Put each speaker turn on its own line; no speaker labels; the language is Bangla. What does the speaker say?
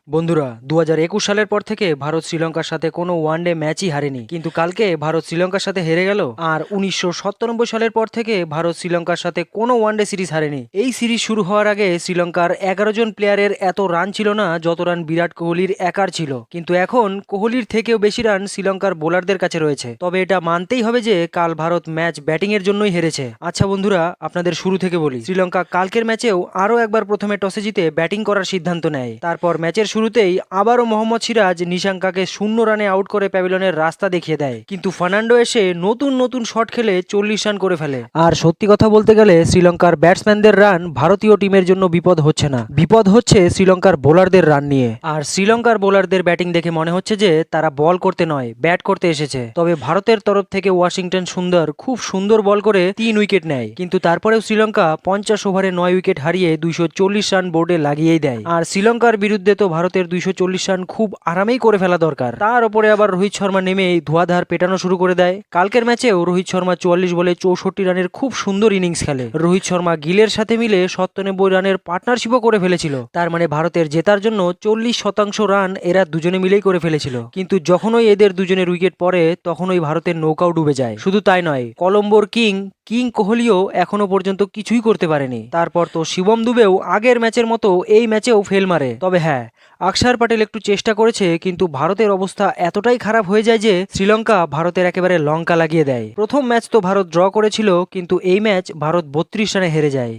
বন্ধুরা 2021 সালের পর থেকে ভারত শ্রীলঙ্কার সাথে কোনো ওয়ানডে ম্যাচই হারেনি, কিন্তু কালকে ভারত শ্রীলঙ্কার সাথে হেরে গেল। আর 1997 সালের পর থেকে ভারত শ্রীলঙ্কার সাথে কোনো ওয়ানডে সিরিজ হারেনি। এই সিরিজ শুরু হওয়ার আগে শ্রীলঙ্কার 11 জন প্লেয়ারের এত রান ছিল না যত রান বিরাট কোহলির একার ছিল, কিন্তু এখন কোহলির থেকেও বেশি রান শ্রীলঙ্কার বোলারদের কাছে রয়েছে। তবে এটা মানতেই হবে যে কাল ভারত ম্যাচ ব্যাটিং এর জন্যই হেরেছে। আচ্ছা বন্ধুরা, আপনাদের শুরু থেকে বলি, শ্রীলঙ্কা কালকের ম্যাচেও আরও একবার প্রথমে টসে জিতে ব্যাটিং করার সিদ্ধান্ত নেয়। তারপর ম্যাচের শুরুতেই আবারও মোহাম্মদ সিরাজ নিশাঙ্কাকে 0 রানে আউট করে প্যাভিলিয়নের রাস্তা দেখিয়ে দেয়, কিন্তু ফার্নান্ডো এসে নতুন নতুন শট খেলে 40 রান করে ফেলে। আর সত্যি কথা বলতে গেলে শ্রীলঙ্কার ব্যাটসম্যানদের রান ভারতীয় টিমের জন্য বিপদ হচ্ছে না, বিপদ হচ্ছে শ্রীলঙ্কার বোলারদের রান নিয়ে। আর শ্রীলঙ্কার বোলারদের ব্যাটিং দেখে মনে হচ্ছে যে তারা বল করতে নয়, ব্যাট করতে এসেছে। তবে ভারতের তরফ থেকে ওয়াশিংটন সুন্দর খুব সুন্দর বল করে 3 উইকেট নেয়, কিন্তু তারপরেও শ্রীলঙ্কা 50 ওভারে 9 উইকেট হারিয়ে 240 রান বোর্ডে লাগিয়েই দেয়। আর শ্রীলঙ্কার বিরুদ্ধে তো ভারতের 240 রান খুব আরামেই করে ফেলা দরকার। তার উপরে আবার রোহিত শর্মা নেমে ধোঁয়াধার পেটানো শুরু করে দেয়। কালকের ম্যাচেও রোহিত শর্মা 44 বলে 64 রানের খুব সুন্দর ইনিংস খেলে। রোহিত শর্মা গিলের সাথে মিলে 97 রানের পার্টনারশিপও করে ফেলেছিল। তার মানে ভারতের জেতার জন্য 40% রান এরা দুজনে মিলেই করে ফেলেছিল। কিন্তু যখনই এদের দুজনের উইকেট পড়ে তখনই ভারতের নৌকাও ডুবে যায়। শুধু তাই নয়, কলম্বোর কিং কোহলিও এখনো পর্যন্ত কিছুই করতে পারেনি। তারপর তো শিবম দুবেও আগের ম্যাচের মতো এই ম্যাচেও ফেল মারে। তবে হ্যাঁ, অক্ষর প্যাটেল একটু চেষ্টা করেছে, কিন্তু ভারতের অবস্থা এতটাই খারাপ হয়ে যায় যে শ্রীলঙ্কা ভারতের একেবারে লঙ্কা লাগিয়ে দেয়। প্রথম ম্যাচ তো ভারত ড্র করেছিল, কিন্তু এই ম্যাচ ভারত 32 রানে হেরে যায়।